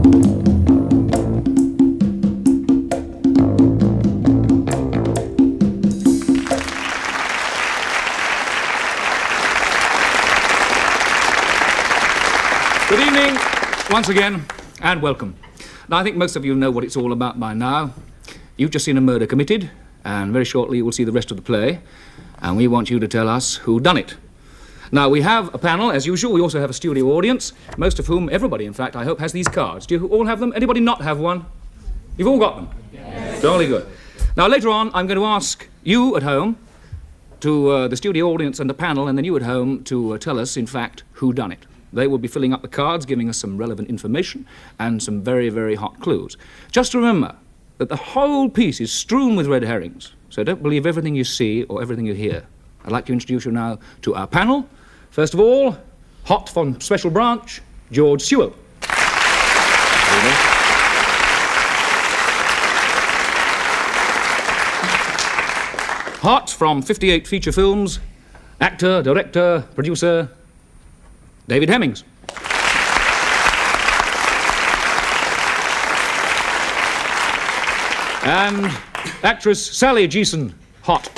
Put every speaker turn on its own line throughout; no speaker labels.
Good evening, once again, and welcome. Now, I think most of you know what it's all about by now. You've just seen a murder committed, and very shortly you will see the rest of the play, and we want you to tell us who done it. Now, we have a panel, as usual. We also have a studio audience, most of whom, everybody, in fact, I hope, has these cards. Do you all have them? Anybody not have one? You've all got them? Yes. Jolly good. Now, later on, I'm going to ask you at home, to the studio audience and the panel, and then you at home to tell us, in fact, who done it. They will be filling up the cards, giving us some relevant information and some very, very hot clues. Just remember that the whole piece is strewn with red herrings, so don't believe everything you see or everything you hear. I'd like to introduce you now to our panel. First of all, hot from Special Branch, George Sewell. Hot from 58 feature films, actor, director, producer, David Hemmings. And actress Sally Geeson, hot.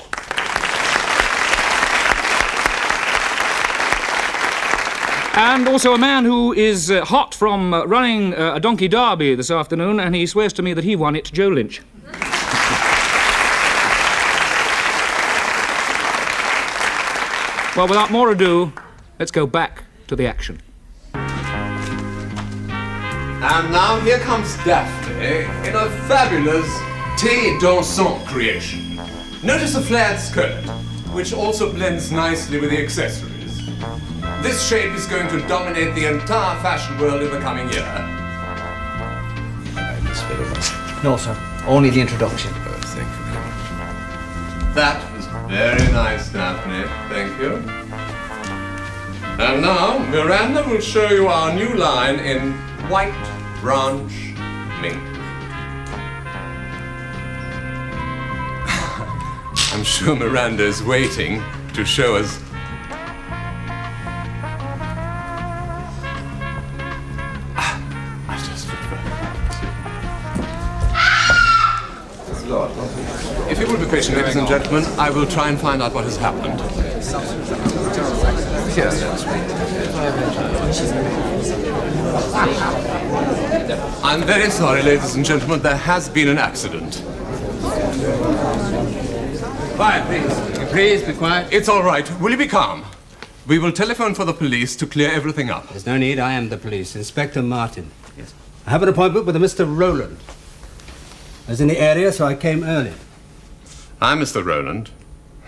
And also a man who is hot from running a donkey derby this afternoon, and he swears to me that he won it, Joe Lynch. Well, without more ado, let's go back to the action.
And now here comes Daphne in a fabulous T.Vs creation. Notice the flared skirt, which also blends nicely with the accessories. This shape is going to dominate the entire fashion world in the coming year.
No, sir. Only the introduction.
Oh, thank you. That was very nice, Daphne. Thank you. And now, Miranda will show you our new line in White Branch Mink. I'm sure Miranda is waiting to show us. If you will be patient, ladies and gentlemen, I will try and find out what has happened. Yes. I'm very sorry, ladies and gentlemen, there has been an accident.
Quiet, please. Please be quiet.
It's all right. Will you be calm? We will telephone for the police to clear everything up.
There's no need. I am the police. Inspector Martin. Yes. I have an appointment with a Mr. Rowland. I was in the area, so I came early.
I'm Mr. Rowland.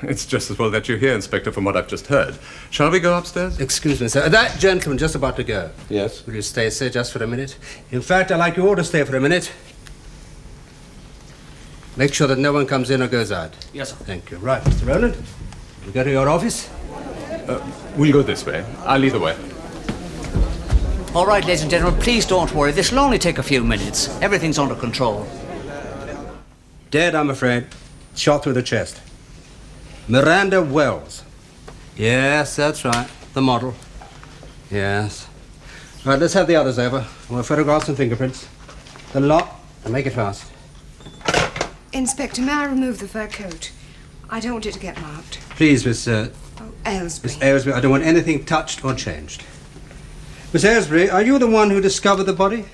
It's just as well that you're here, Inspector, from what I've just heard. Shall we go upstairs?
Excuse me, sir. That gentleman just about to go.
Yes.
Will you stay, sir, just for a minute? In fact, I'd like you all to stay for a minute. Make sure that no one comes in or goes out.
Yes, sir.
Thank you. Right, Mr. Rowland. You go to your office?
We'll go this way. I'll lead the way.
All right, ladies and gentlemen, please don't worry. This will only take a few minutes. Everything's under control.
Dead, I'm afraid. Shot through the chest. Miranda Wells. Yes, that's right. The model. Yes. Right, let's have the others over. I want photographs and fingerprints. The lot, and make it fast.
Inspector, may I remove the fur coat? I don't want it to get marked.
Please, Miss...
Oh, Aylesbury.
Miss Aylesbury, I don't want anything touched or changed. Miss Aylesbury, are you the one who discovered the body?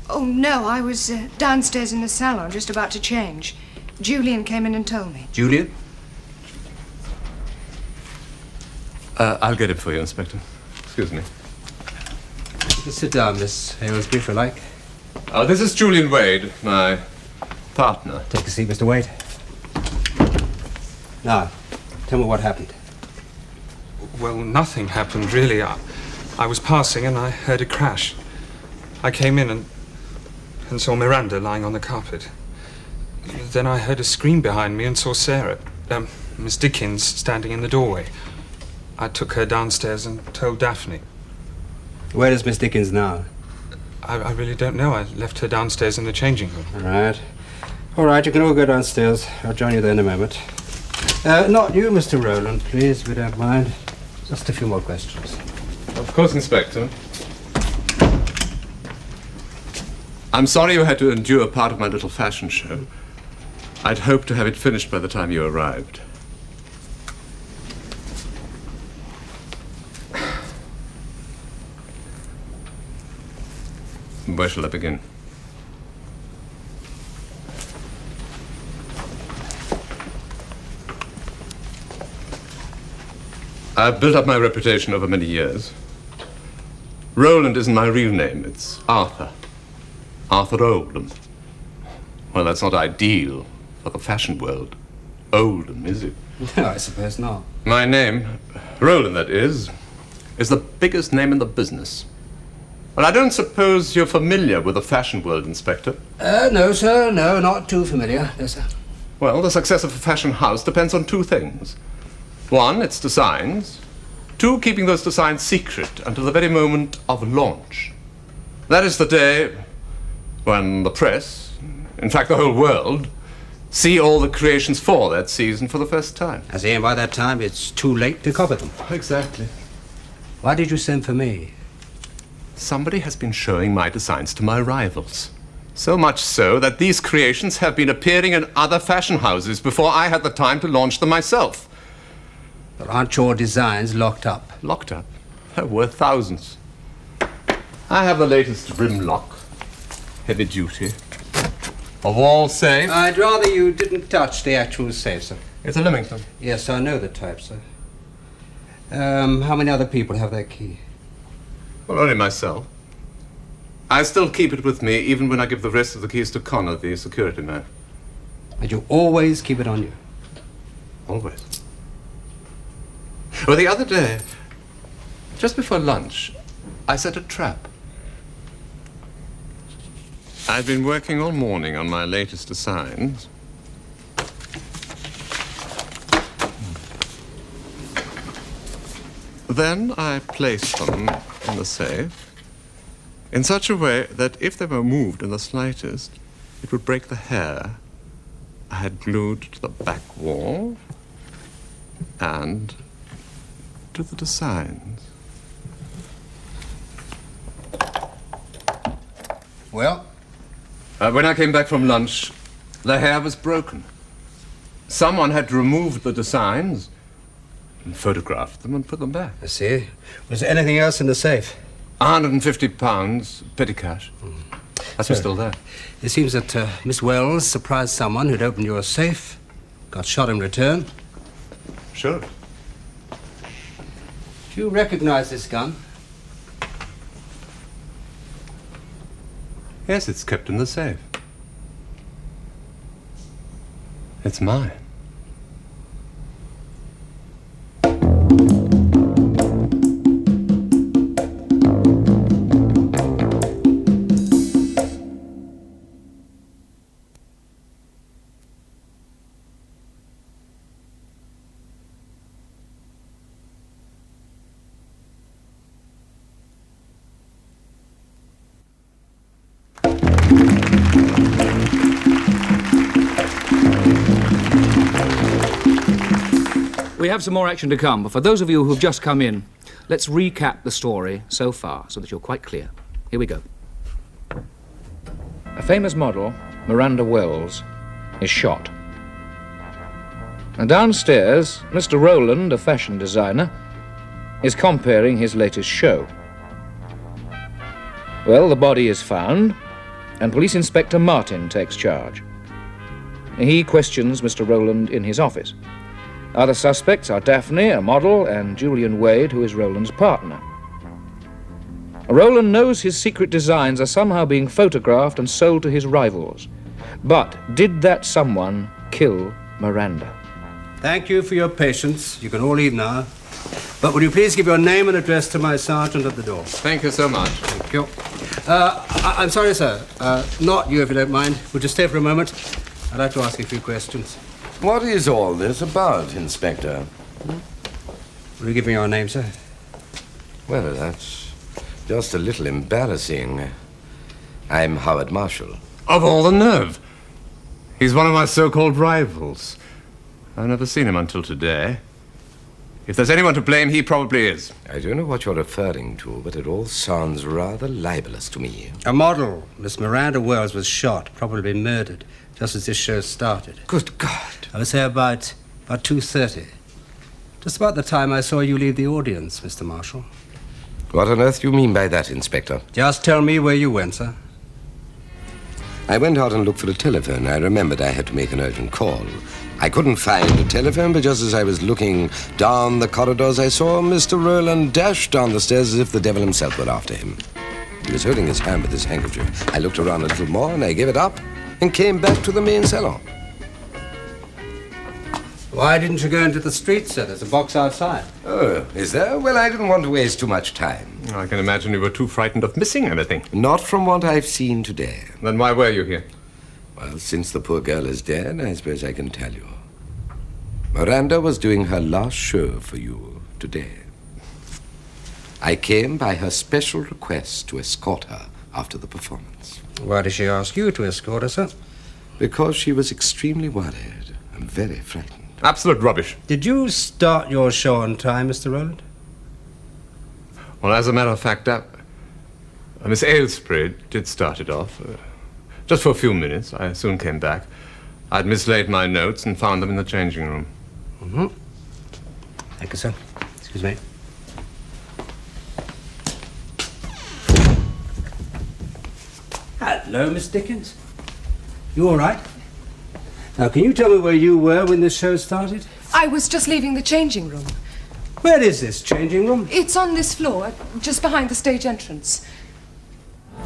Oh, no, I was downstairs in the salon, just about to change. Julian came in and told me.
Julian?
I'll get it for you, Inspector. Excuse me.
Just sit down, Miss Aylesbury, if you like.
This is Julian Wade, my partner.
Take a seat, Mr. Wade. Now, tell me what happened.
Well, nothing happened, really. I was passing and I heard a crash. I came in and saw Miranda lying on the carpet. Then I heard a scream behind me and saw Sarah, Miss Dickens, standing in the doorway. I took her downstairs and told Daphne.
Where is Miss Dickens now?
I really don't know. I left her downstairs in the changing room.
All right. All right, you can all go downstairs. I'll join you there in a moment. Not you, Mr. Rowland, please, if you don't mind. Just a few more questions.
Of course, Inspector. I'm sorry you had to endure part of my little fashion show. I'd hoped to have it finished by the time you arrived. Where shall I begin? I've built up my reputation over many years. Roland isn't my real name, it's Arthur. Arthur Oldham. Well, that's not ideal for the fashion world. Oldham, is it?
No, I suppose not.
My name, Roland that is the biggest name in the business. Well, I don't suppose you're familiar with the fashion world, Inspector?
No, sir. No, not too familiar. No, sir.
Well, the success of a fashion house depends on two things. One, its designs. Two, keeping those designs secret until the very moment of launch. That is the day when the press, in fact the whole world, see all the creations for that season for the first time.
As in, by that time, it's too late to copy them.
Exactly.
Why did you send for me?
Somebody has been showing my designs to my rivals. So much so that these creations have been appearing in other fashion houses before I had the time to launch them myself.
But aren't your designs locked up?
Locked up? They're worth thousands. I have the latest rim lock, heavy duty, a wall safe.
I'd rather you didn't touch the actual safe, sir.
It's a Leamington.
Yes, I know the type, sir. How many other people have that key?
Well, only myself. I still keep it with me even when I give the rest of the keys to Connor, the security man.
And you always keep it on you?
Always. Well, the other day, just before lunch, I set a trap. I'd been working all morning on my latest designs. Then I placed them in the safe in such a way that if they were moved in the slightest, it would break the hair I had glued to the back wall and to the designs.
Well?
When I came back from lunch, the hair was broken. Someone had removed the designs and photographed them and put them back.
I see. Was there anything else in the safe?
£150, petty cash. That's still there.
It seems that Miss Wells surprised someone who'd opened your safe, got shot in return.
Sure.
Do you recognize this gun?
Yes, it's kept in the safe. It's mine.
We have some more action to come, but for those of you who've just come in, let's recap the story so far so that you're quite clear. Here we go. A famous model, Miranda Wells, is shot. And downstairs, Mr. Roland, a fashion designer, is comparing his latest show. Well, the body is found, and Police Inspector Martin takes charge. He questions Mr. Roland in his office. Other suspects are Daphne, a model, and Julian Wade, who is Roland's partner. Roland knows his secret designs are somehow being photographed and sold to his rivals. But did that someone kill Miranda?
Thank you for your patience. You can all leave now. But would you please give your name and address to my sergeant at the door?
Thank you so much.
Thank you. I'm sorry, sir. Not you, if you don't mind. Would you stay for a moment? I'd like to ask you a few questions.
What is all this about, Inspector?
Will you give me your name, sir?
Well, that's just a little embarrassing. I'm Howard Marshall.
Of all the nerve! He's one of my so-called rivals. I've never seen him until today. If there's anyone to blame, he probably is.
I don't know what you're referring to, but it all sounds rather libelous to me.
A model, Miss Miranda Wells, was shot, probably murdered, just as this show started.
Good God.
I was here about 2:30. Just about the time I saw you leave the audience, Mr. Marshall.
What on earth do you mean by that, Inspector?
Just tell me where you went, sir.
I went out and looked for a telephone. I remembered I had to make an urgent call. I couldn't find a telephone, but just as I was looking down the corridors, I saw Mr. Rowland dash down the stairs as if the devil himself were after him. He was holding his hand with his handkerchief. I looked around a little more, and I gave it up and came back to the main salon.
Why didn't you go into the street, sir? There's a box outside.
Oh, is there? Well, I didn't want to waste too much time.
I can imagine you were too frightened of missing anything.
Not from what I've seen today.
Then why were you here?
Well, since the poor girl is dead, I suppose I can tell you. Miranda was doing her last show for you today. I came by her special request to escort her after the performance.
Why did she ask you to escort her, sir?
Because she was extremely worried and very frightened.
Absolute rubbish.
Did you start your show on time, Mr. Rowland?
Well, as a matter of fact, Miss Aylesbury did start it off. Just for a few minutes. I soon came back. I'd mislaid my notes and found them in the changing room.
Mm-hmm. Thank you, sir. Excuse me. Hello, Miss Dickens. You all right? Now, can you tell me where you were when this show started?
I was just leaving the changing room.
Where is this changing room?
It's on this floor, just behind the stage entrance.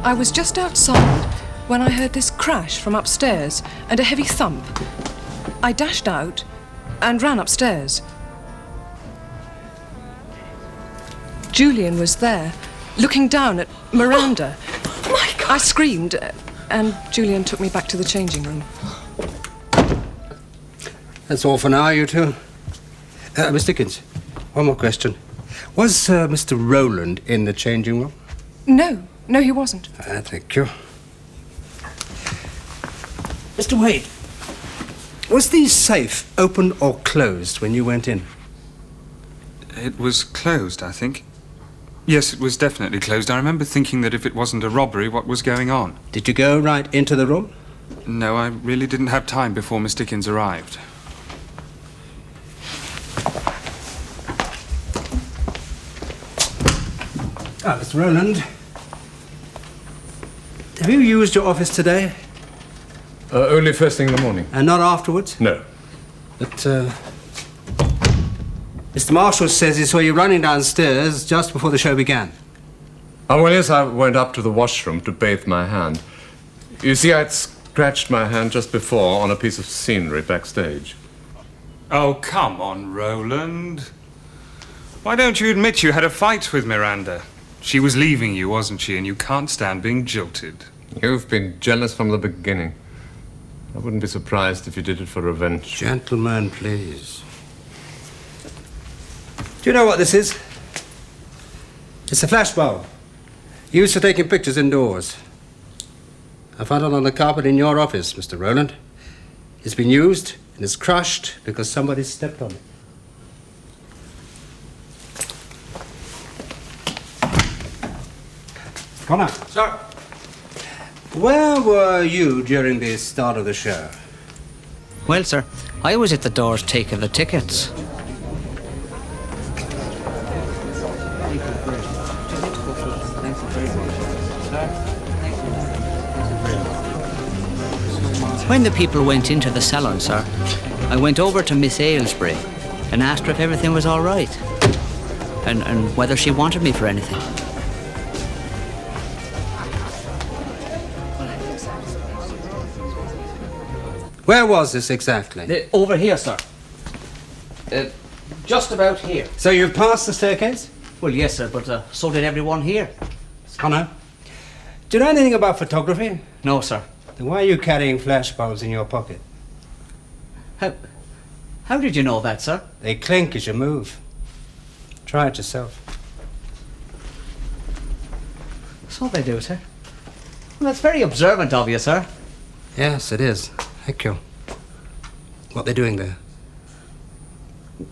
I was just outside when I heard this crash from upstairs and a heavy thump. I dashed out and ran upstairs. Julian was there, looking down at Miranda.
Oh my God!
I screamed, and Julian took me back to the changing room.
That's all for now, you two. Miss Dickens, one more question. Was Mr. Rowland in the changing room?
No, he wasn't.
Thank you. Mr. Wade, was the safe open or closed when you went in?
It was closed, I think. Yes, it was definitely closed. I remember thinking that if it wasn't a robbery, what was going on?
Did you go right into the room?
No, I really didn't have time before Miss Dickens arrived.
Mr. Rowland, have you used your office today?
Only first thing in the morning.
And not afterwards?
No.
But, Mr. Marshall says he saw you running downstairs just before the show began.
Oh, well, yes, I went up to the washroom to bathe my hand. You see, I'd scratched my hand just before on a piece of scenery backstage.
Oh, come on, Roland. Why don't you admit you had a fight with Miranda? She was leaving you, wasn't she? And you can't stand being jilted.
You've been jealous from the beginning. I wouldn't be surprised if you did it for revenge.
Gentlemen, please. Do you know what this is? It's a flashbulb, used for taking pictures indoors. I found it on the carpet in your office, Mr. Rowland. It's been used and it's crushed because somebody stepped on it. Connor.
Sir.
Where were you during the start of the show?
Well, sir, I was at the doors taking the tickets. When the people went into the salon, sir, I went over to Miss Aylesbury and asked her if everything was all right and whether she wanted me for anything.
Where was this exactly?
Over here, sir. Just about here.
So you've passed the staircase?
Well, yes, sir, but so did everyone here.
Connor, do you know anything about photography?
No, sir.
Then why are you carrying flashbulbs in your pocket?
How did you know that, sir?
They clink as you move. Try it yourself.
So they do, sir. Well, that's very observant of you, sir.
Yes, it is. Thank you. What are they doing there?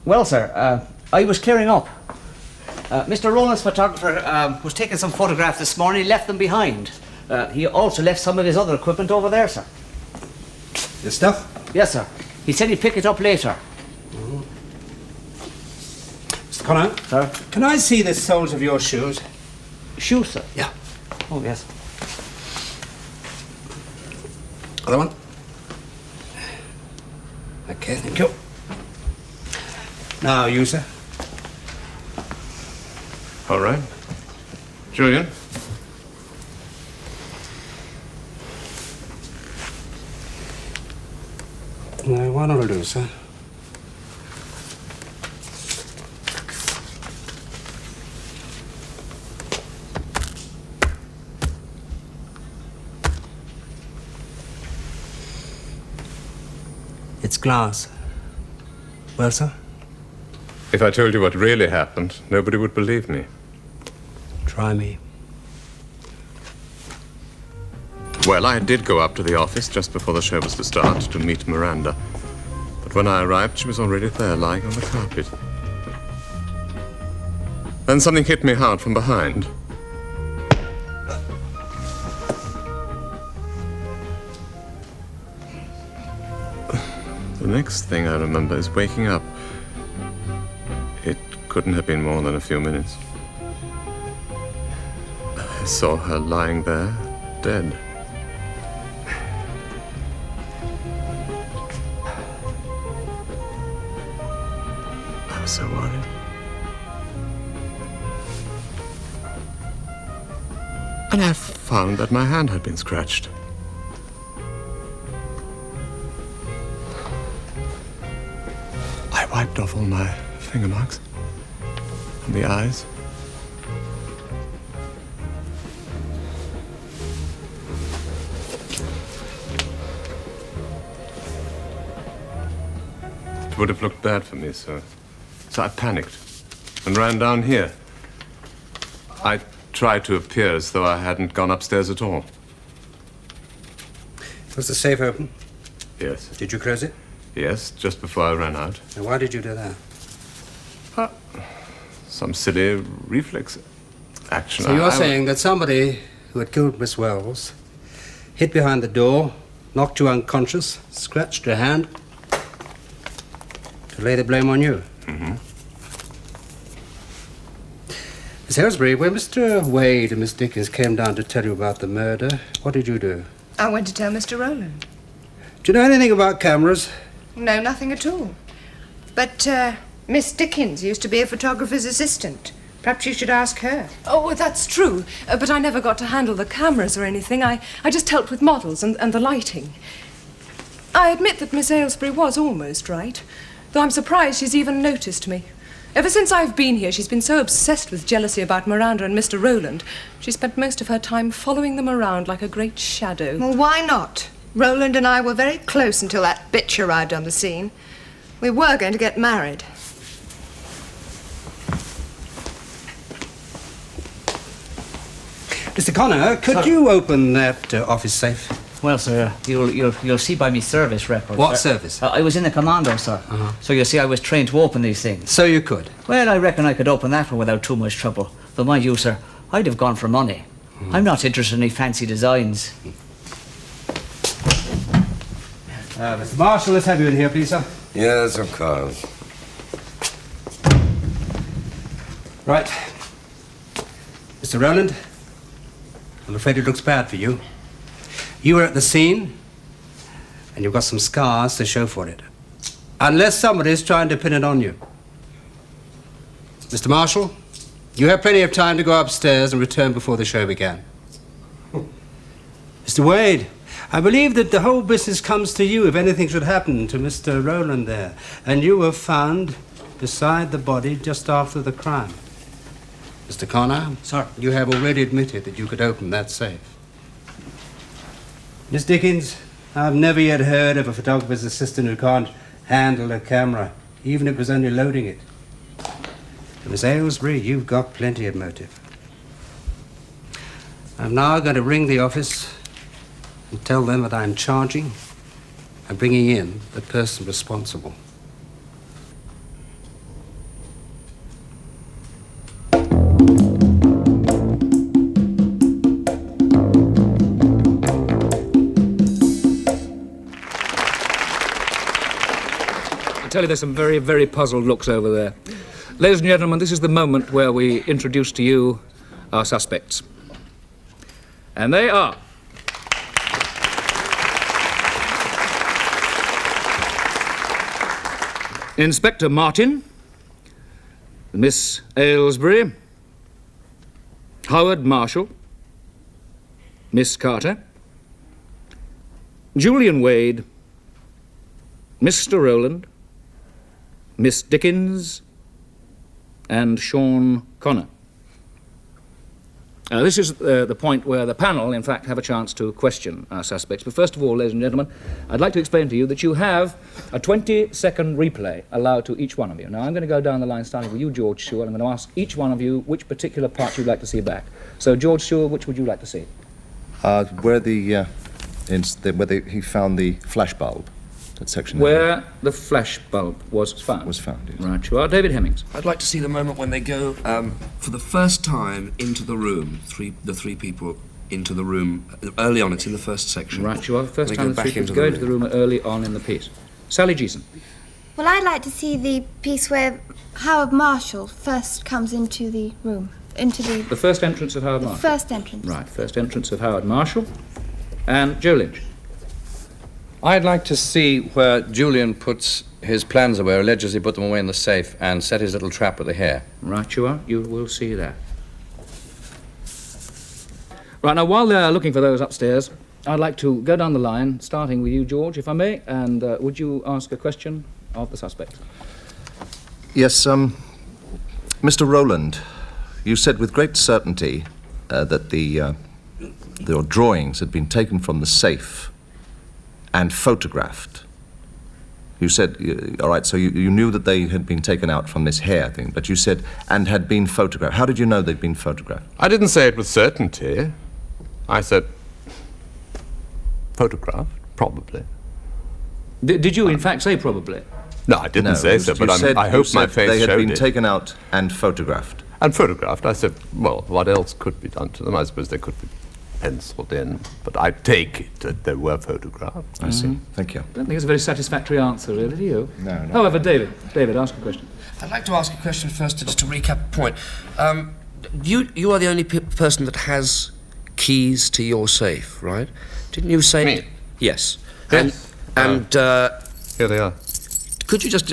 Well, sir, I was clearing up. Mr. Rowland's photographer was taking some photographs this morning. He left them behind. He also left some of his other equipment over there, sir.
Your stuff?
Yes, sir. He said he'd pick it up later.
Mr. Connor?
Sir?
Can I see the soles of your shoes?
Shoes, sir?
Yeah.
Oh, yes.
Other one? Okay, thank you. Now, you, sir.
All right. Julian?
Now, what I'll do, sir? It's glass. Well, sir?
If I told you what really happened, nobody would believe me.
Try me.
Well, I did go up to the office just before the show was to start to meet Miranda. But when I arrived, she was already there, lying on the carpet. Then something hit me hard from behind. The next thing I remember is waking up. It couldn't have been more than a few minutes. I saw her lying there, dead. I was so worried. And I found that my hand had been scratched. I wiped off all my finger marks and the eyes. It would have looked bad for me, so I panicked and ran down here. I tried to appear as though I hadn't gone upstairs at all.
Was the safe open?
Yes.
Did you close it?
Yes, just before I ran out.
And why did you do that?
Some silly reflex action.
So you're saying that somebody who had killed Miss Wells hid behind the door, knocked you unconscious, scratched your hand, to lay the blame on you?
Mm-hmm.
Miss Aylesbury, when Mr. Wade and Miss Dickens came down to tell you about the murder, what did you do?
I went to tell Mr. Rowland.
Do you know anything about cameras?
No, nothing at all. But Miss Dickens used to be a photographer's assistant. Perhaps you should ask her. Oh, that's true. But I never got to handle the cameras or anything. I just helped with models and the lighting. I admit that Miss Aylesbury was almost right, though I'm surprised she's even noticed me. Ever since I've been here, she's been so obsessed with jealousy about Miranda and Mr. Rowland, she spent most of her time following them around like a great shadow.
Well, why not? Rowland and I were very close until that bitch arrived on the scene. We were going to get married.
Mr. Connor, could you open that office safe?
Well, sir, you'll see by me service record.
What
sir.
service?
I was in the commando, sir. So you see, I was trained to open these things.
So you could?
Well, I reckon I could open that one without too much trouble. Though, mind you, sir, I'd have gone for money. I'm not interested in any fancy designs.
Mr. Marshall, let's have you in here, please, sir.
Yes, of course.
Right. Mr. Rowland, I'm afraid it looks bad for you. You were at the scene, and you've got some scars to show for it. Unless somebody's trying to pin it on you. Mr. Marshall, you have plenty of time to go upstairs and return before the show began. Mr. Wade, I believe that the whole business comes to you if anything should happen to Mr. Rowland there. And you were found beside the body just after the crime. Mr. Connor?
Sir.
You have already admitted that you could open that safe. Miss Dickens, I've never yet heard of a photographer's assistant who can't handle a camera, even if it was only loading it. And Miss Aylesbury, you've got plenty of motive. I'm now going to ring the office and tell them that I'm charging and bringing in the person responsible.
tell you there's some very, very puzzled looks over there. Ladies and gentlemen, this is the moment where we introduce to you our suspects. And they are... Inspector Martin, Miss Aylesbury, Howard Marshall, Miss Carter, Julian Wade, Mr. Rowland, Miss Dickens, and Sean Connor. This is the point where the panel, in fact, have a chance to question our suspects. But first of all, ladies and gentlemen, I'd like to explain to you that you have a 20-second replay allowed to each one of you. Now, I'm going to go down the line, starting with you, George Sewell. I'm going to ask each one of you which particular part you'd like to see back. So, George Sewell, which would you like to see?
Where he found the flash bulb. That section.
Where the flash bulb was found.
Was found, yes.
Right, you are. David Hemmings.
I'd like to see the moment when they go for the first time into the room. The three people into the room early on. It's in the first section.
Right, you are. The first
They
time
go
the three
back
people
into
go
the
into the room early on in the piece. Sally Geeson.
Well, I'd like to see the piece where Howard Marshall first comes into the room.
The first entrance of Howard Marshall.
First entrance.
Right, first entrance of Howard Marshall. And Joe Lynch.
I'd like to see where Julian puts his plans away, or alleges he put them away in the safe, and set his little trap with the hair.
Right, you are. You will see that. Right, now, while they're looking for those upstairs, I'd like to go down the line, starting with you, George, if I may, and would you ask a question of the suspect?
Yes, Mr. Rowland, you said with great certainty that your drawings had been taken from the safe and photographed. You said, all right, so you knew that they had been taken out from this hair thing, but you said, and had been photographed. How did you know they'd been photographed?
I didn't say it with certainty. I said photographed, probably.
Did you, in fact, say probably?
No, I didn't say so, but I hope my face
they had
showed
been
it.
taken out and photographed.
And photographed. I said, well, what else could be done to them? I suppose they could be penciled in, but I take it that they were photographed.
I see. Thank you.
I don't think it's a very satisfactory answer, really, do you?
No.
However, David, ask a question.
I'd like to ask a question first, just to recap the point. You are the only person that has keys to your safe, right? Didn't you say...
Me?
Yes.
Yes.
And
here they are.
Could you just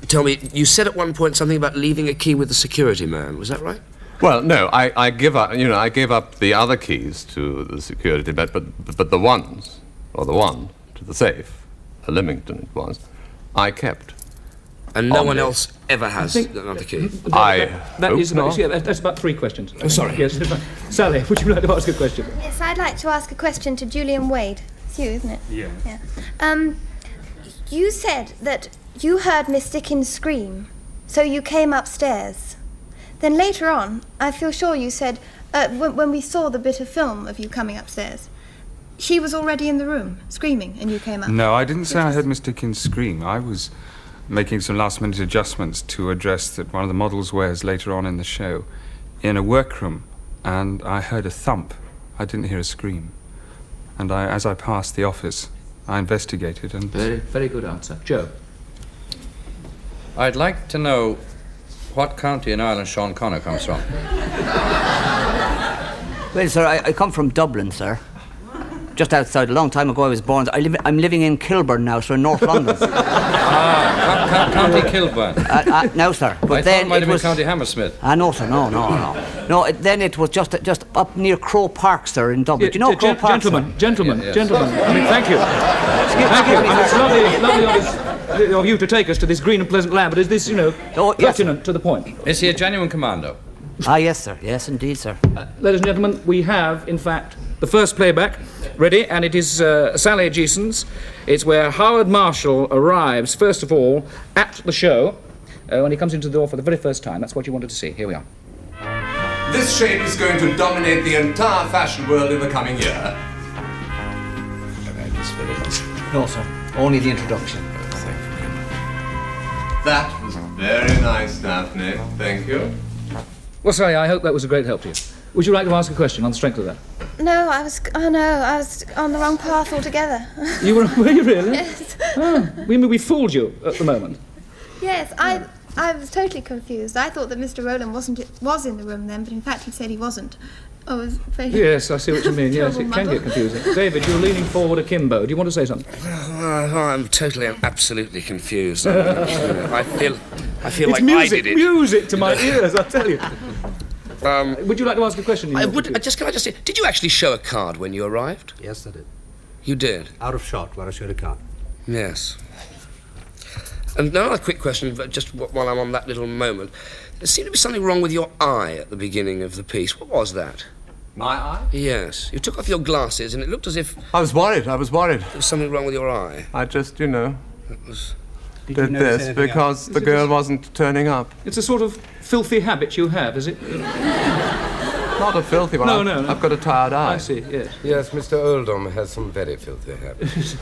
tell me, you said at one point something about leaving a key with the security man, was that right?
Well, no, I give up. I gave up the other keys to the security, but the ones, or the one to the safe, a Leamington it was, I kept.
And no one else ever has another key.
That's about 3 questions.
Oh, sorry.
Yes. Sally, would you like to ask a question?
Yes, I'd like to ask a question to Julian Wade. It's you, isn't it?
Yeah.
You said that you heard Miss Dickens scream, so you came upstairs. Then later on, I feel sure you said, when we saw the bit of film of you coming upstairs, she was already in the room, screaming, and you came up.
No, I didn't say I heard Miss Dickens scream. I was making some last-minute adjustments to a dress that one of the models wears later on in the show in a workroom, and I heard a thump. I didn't hear a scream. And as I passed the office, I investigated and...
Very, very good answer. Joe?
I'd like to know what county in Ireland Sean Connor comes from.
Well, sir, I come from Dublin, sir. Just outside. A long time ago I was born. I'm living in Kilburn now, sir, in North London.
County Kilburn.
No, sir. But
I
then
thought it might have been
was
County Hammersmith.
No, sir, no. No, then it was just up near Crow Park, sir, in Dublin. Do you know Crow Park,
Gentlemen.
Yes.
I mean, thank you. Thank you. And it's lovely of you to take us to this green and pleasant land, but is this, pertinent to the point?
Is he a genuine commando?
Yes, sir. Yes, indeed, sir.
Ladies and gentlemen, we have, in fact, the first playback ready, and it is Sally Geeson's. It's where Howard Marshall arrives, first of all, at the show, when he comes into the door for the very first time. That's what you wanted to see. Here we are.
This shape is going to dominate the entire fashion world in the coming year.
No, sir. Only the introduction.
That was very nice, Daphne. Thank you.
Well, Sally, I hope that was a great help to you. Would you like to ask a question on the strength of that?
No, I was on the wrong path altogether.
Were you really?
Yes.
Oh, we fooled you at the moment.
Yes, I was totally confused. I thought that Mr. Rowland was in the room then, but in fact he said he wasn't. I was very...
Yes, I see what you mean. Yes, it can
muddle.
get confusing. David, you're leaning forward akimbo. Do you want to say something?
I'm totally and absolutely confused. I feel
It's
like
music,
I did it.
music to my ears, I tell you. Would you like to ask a question?
Can I just say, did you actually show a card when you arrived?
Yes, I did.
You did?
Out of shot, where I showed a card.
Yes. And now a quick question, but just while I'm on that little moment. There seemed to be something wrong with your eye at the beginning of the piece. What was that?
My eye?
Yes. You took off your glasses and it looked as if
I was worried.
there was something wrong with your eye.
I just,
It was...
did this because the girl wasn't turning up.
It's a sort of filthy habit you have, is it?
Not a filthy one.
No.
I've got a tired eye.
I see, yes.
Yes, Mr. Oldham has some very filthy habits.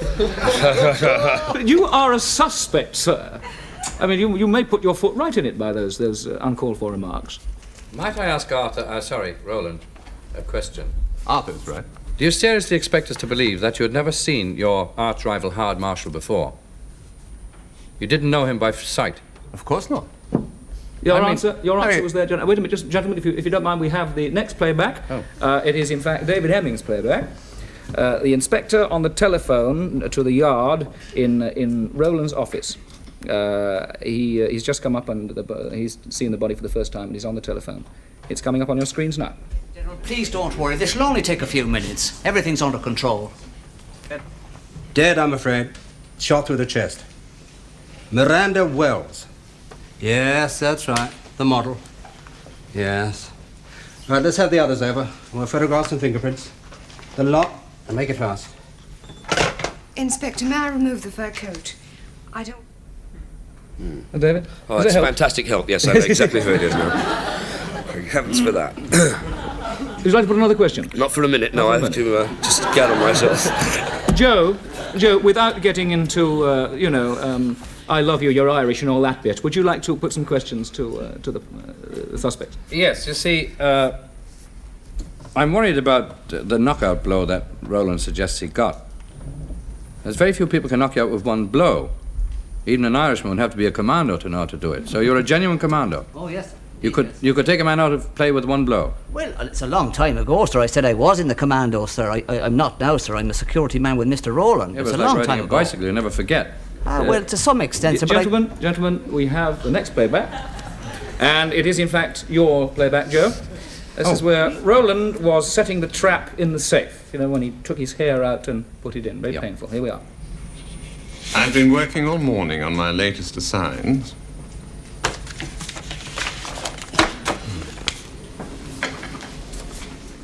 But you are a suspect, sir. I mean, you may put your foot right in it by those uncalled for remarks.
Might I ask Roland, a question?
Arthur's right.
Do you seriously expect us to believe that you had never seen your arch-rival Howard Marshall before? You didn't know him by sight?
Of course not.
Your answer was there, gentlemen. Wait a minute, gentlemen, if you don't mind, we have the next playback. It is, in fact, David Hemming's playback. The inspector on the telephone to the yard in Rowland's office. He's just come up and he's seen the body for the first time and he's on the telephone. It's coming up on your screens now.
General, please don't worry. This will only take a few minutes. Everything's under control.
Dead, I'm afraid. Shot through the chest. Miranda Wells. Yes, that's right. The model. Yes. Right, let's have the others over. More photographs and fingerprints. The lot, and make it fast.
Inspector, may I remove the fur coat? I don't...
David?
Oh, that's fantastic help. Yes, I know exactly who it is now. Thank heavens for that.
Would you like to put another question?
Not for a minute, no. I have to just gather myself.
Joe, without getting into, I love you, you're Irish and all that bit, would you like to put some questions to the suspect?
Yes, you see, I'm worried about the knockout blow that Rowland suggests he got. There's very few people can knock you out with one blow. Even an Irishman would have to be a commando to know how to do it. So you're a genuine commando.
Oh, yes.
You could take a man out of play with one blow.
Well, it's a long time ago, sir. I said I was in the commando, sir. I'm not now, sir. I'm a security man with Mr. Rowland.
Yeah,
it's
but
a
like
long
riding
time
a
ago.
bicycle, you never forget.
Well, to some extent, sir, but
Gentlemen, we have the next playback. And it is, in fact, your playback, Joe. This is where Rowland was setting the trap in the safe. You know, when he took his hair out and put it in. Very painful. Here we are.
I've been working all morning on my latest designs.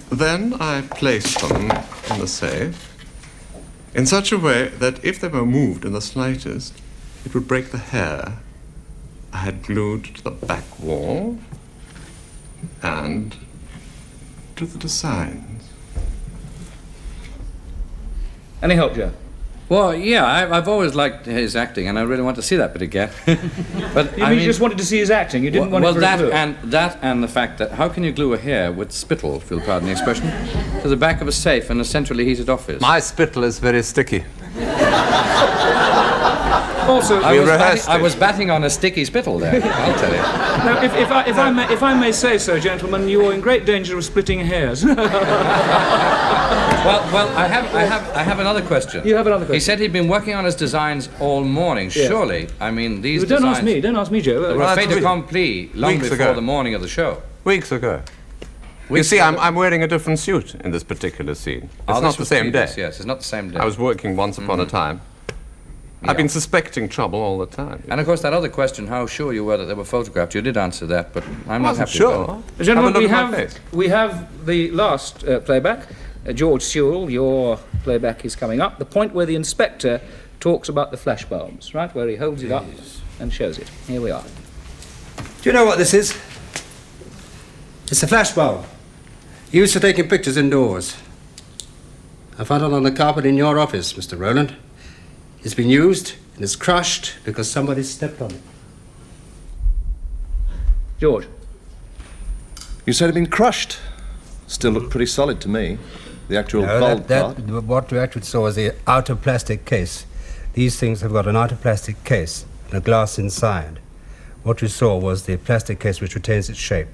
Then I placed them in the safe in such a way that if they were moved in the slightest, it would break the hair I had glued to the back wall and to the designs.
Any help, Joe?
Well, yeah, I've always liked his acting, and I really want to see that bit again. But
You just wanted to see his acting. You didn't want it for
that
glue.
and the fact that how can you glue a hair with spittle, if you'll pardon the expression, to the back of a safe in a centrally heated office?
My spittle is very sticky.
Also,
I was batting on a sticky spittle there. I'll tell you.
Now, if I may say so, gentlemen, you are in great danger of splitting hairs.
Well, I have another question.
You have another question.
He said he'd been working on his designs all morning.
Yeah.
Surely, I mean, these
Don't
designs...
Don't ask me, Joe.
They were a fait accompli long
Weeks
before
ago.
the morning of the show.
Weeks ago. You see, I'm wearing a different suit in this particular scene. It's not the same day.
Yes, it's not the same day.
I was working once upon a time. I've been suspecting trouble all the time.
And of course, that other question, how sure you were that they were photographed, you did answer that, but I'm not happy
sure.
with that.
Gentlemen,
Have a look at my face.
we have the last playback. George Sewell, your playback is coming up. The point where the inspector talks about the flash bulbs, right? Where he holds it up and shows it. Here we are.
Do you know what this is? It's a flash bulb. Used for taking pictures indoors. I found it on the carpet in your office, Mr. Rowland. It's been used and it's crushed because somebody stepped on it.
George.
You said it had been crushed. still looked pretty solid to me. The actual
No,
bulb part.
what we actually saw was the outer plastic case. These things have got an outer plastic case and a glass inside. What we saw was the plastic case which retains its shape.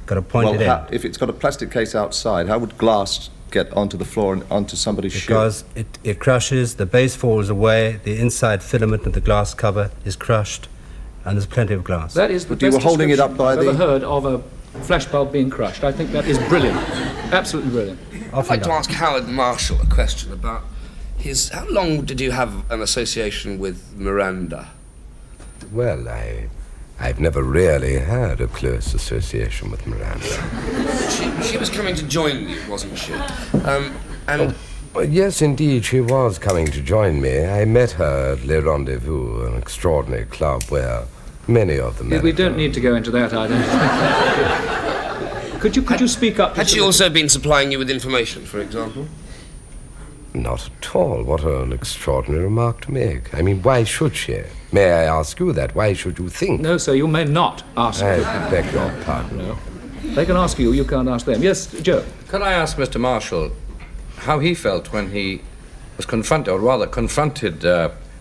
Got a pointed end.
If it's got a plastic case outside, how would glass get onto the floor and onto somebody's shoe?
Because it crushes, the base falls away, the inside filament of the glass cover is crushed, and there's plenty of glass.
That is the
But you were holding it up by
I've
the...
ever heard of a flashbulb being crushed. I think that is brilliant. Absolutely brilliant.
I'd like to ask Howard Marshall a question about his... How long did you have an association with Miranda?
Well, I've never really had a close association with Miranda.
She was coming to join you, wasn't she?
Yes, indeed, she was coming to join me. I met her at Le Rendezvous, an extraordinary club where many of the men...
We don't need to go into that, I don't think. Could you speak up?
Had she also been supplying you with information, for example?
Not at all. What an extraordinary remark to make. I mean, why should she? May I ask you that? Why should you think?
No, sir, you may not ask.
I beg your pardon.
No. They can ask you, you can't ask them. Yes, Joe?
Could I ask Mr. Marshall how he felt when he was confronted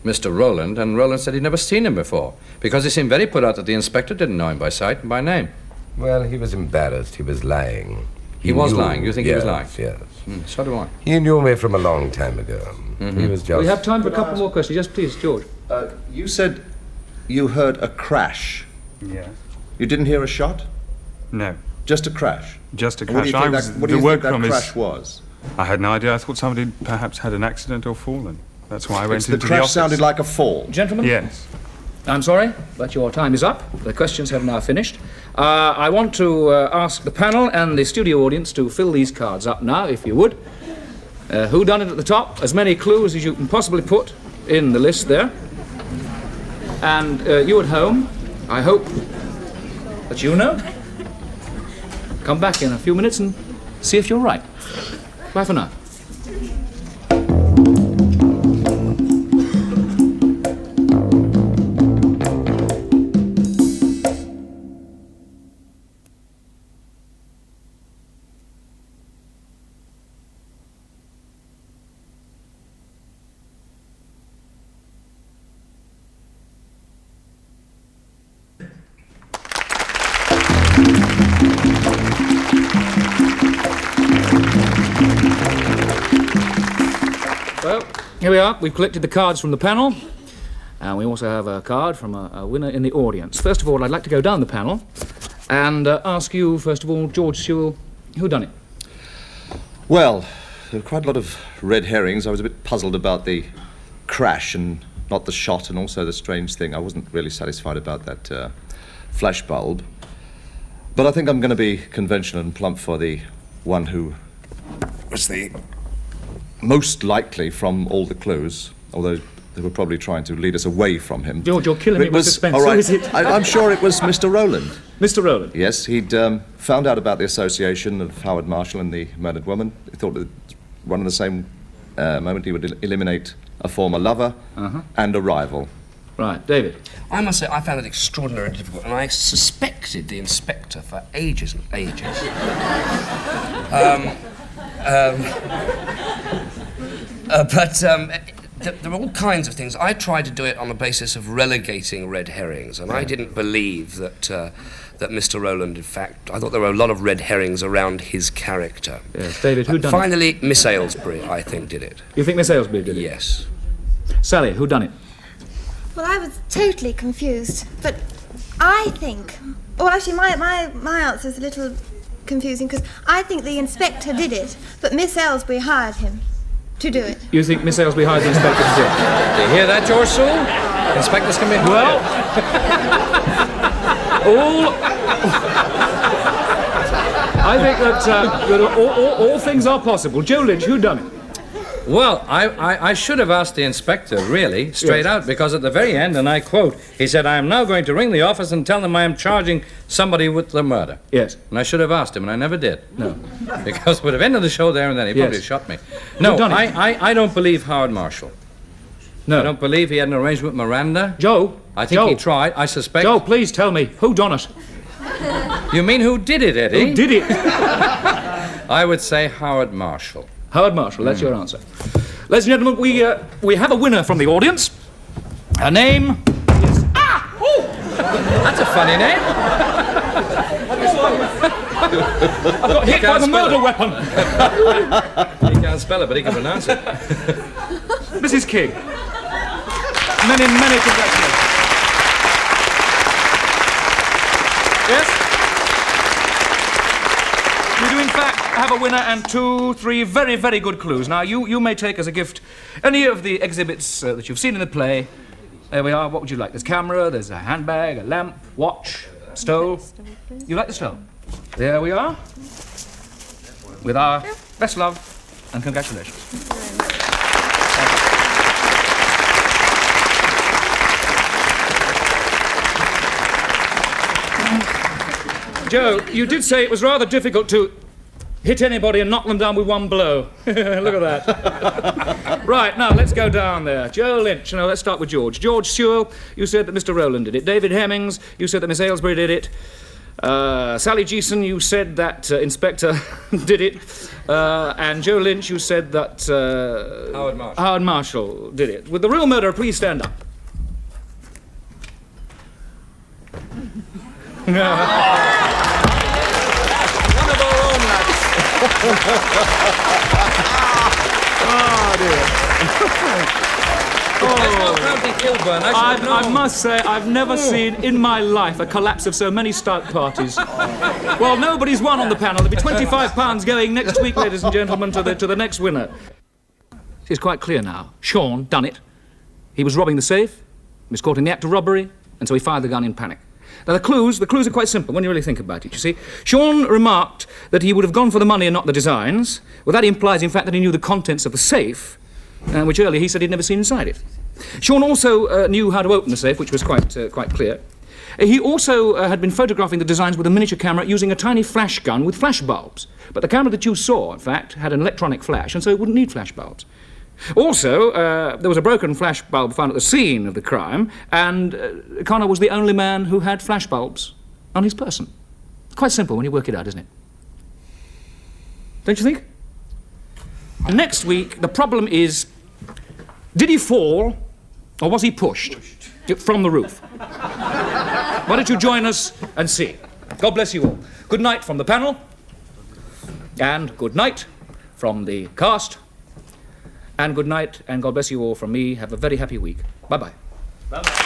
Mr. Rowland, and Rowland said he'd never seen him before, because he seemed very put out that the inspector didn't know him by sight and by name.
Well, he was embarrassed. He was lying.
He was lying? You think he was lying?
Yes.
So do I.
He knew me from a long time ago. He was just...
We have time for a couple more questions. Yes, please, George.
You said you heard a crash.
Yes.
You didn't hear a shot?
No.
Just a crash?
Just a
And what do
crash.
you think that, what do you think that crash was?
I had no idea. I thought somebody perhaps had an accident or fallen. That's why I went into the
crash
office.
sounded like a fall.
Gentlemen?
Yes.
I'm sorry, but your time is up. The questions have now finished. I want to ask the panel and the studio audience to fill these cards up now, if you would. Whodunnit at the top, as many clues as you can possibly put in the list there. And you at home, I hope that you know. Come back in a few minutes and see if you're right. Bye for now. Well, here we are. We've collected the cards from the panel, and we also have a card from a winner in the audience. First of all, I'd like to go down the panel and ask you, first of all, George Sewell, whodunit?
Well, there were quite a lot of red herrings. I was a bit puzzled about the crash and not the shot, and also the strange thing. I wasn't really satisfied about that flash bulb. But I think I'm going to be conventional and plump for the one who was the most likely from all the clues, although they were probably trying to lead us away from him.
George, you're killing me with suspense.
All right.
Who is it?
I'm sure it was Mr. Rowland.
Mr. Rowland?
Yes, he'd found out about the association of Howard Marshall and the murdered woman. He thought that one and the same moment he would eliminate a former lover and a rival.
Right, David?
I must say, I found it extraordinarily difficult, and I suspected the inspector for ages and ages. There are all kinds of things. I tried to do it on the basis of relegating red herrings, and I didn't believe that that Mr. Rowland, in fact, I thought there were a lot of red herrings around his character.
Yes, David, who done it?
Finally, Miss Aylesbury, I think, did it.
You think Miss Aylesbury did it?
Yes.
Sally, who done it?
Well, I was totally confused, but I think... Well, actually, my answer's a little confusing, because I think the inspector did it, but Miss Aylesbury hired him to do it.
You think Miss Aylesbury hired the inspector to do it?
Do you hear that, George Sewell? Inspectors come in.
Well, I think that all things are possible. Joe Lynch, who done it?
Well, I should have asked the inspector, really, straight out, because at the very end, and I quote, he said, "I am now going to ring the office and tell them I am charging somebody with the murder."
Yes.
And I should have asked him, and I never did.
No.
Because it would have ended the show there and then. He probably shot me. No, I don't believe Howard Marshall.
No.
I don't believe he had an arrangement with Miranda.
Joe?
I think he tried. I suspect...
Joe, please tell me, who done it?
You mean who did it, Eddie?
Who did it?
I would say Howard Marshall.
Howard Marshall, that's your answer. Ladies and gentlemen, we have a winner from the audience. Her name is... Ah! Oh!
That's a funny name.
I got hit by the murder weapon.
He can't spell it, but he can pronounce it.
Mrs. King. Many congratulations. Yes? We do, in fact, have a winner and 2, 3 very, very good clues. Now, you may take as a gift any of the exhibits that you've seen in the play. There we are. What would you like? There's a camera, there's a handbag, a lamp, watch, stove. You like the stove? There we are. With our best love and congratulations. Joe, you did say it was rather difficult to hit anybody and knock them down with one blow. Look at that. Right, now let's go down there. Joe Lynch, no, let's start with George. George Sewell, you said that Mr. Rowland did it. David Hemmings, you said that Miss Aylesbury did it. Sally Geeson, you said that Inspector did it. And Joe Lynch, you said that Howard Marshall did it. With the real murderer, please stand up. One of our own lads. Oh, dear. I must say, I've never seen in my life a collapse of so many stout parties. Well, nobody's won on the panel. There'll be £25 going next week, ladies and gentlemen, to the next winner. It's quite clear now. Sean done it. He was robbing the safe. He was caught in the act of robbery, and so he fired the gun in panic. Now, the clues are quite simple when you really think about it, you see. Sean remarked that he would have gone for the money and not the designs. Well, that implies, in fact, that he knew the contents of the safe, which earlier he said he'd never seen inside it. Sean also knew how to open the safe, which was quite clear. He also had been photographing the designs with a miniature camera using a tiny flash gun with flash bulbs. But the camera that you saw, in fact, had an electronic flash, and so it wouldn't need flash bulbs. Also, there was a broken flash bulb found at the scene of the crime, and Connor was the only man who had flash bulbs on his person. Quite simple when you work it out, isn't it? Don't you think? Next week, the problem is, did he fall, or was he pushed from the roof? Why don't you join us and see? God bless you all. Good night from the panel, and good night from the cast. And good night, and God bless you all from me. Have a very happy week. Bye-bye. Bye-bye.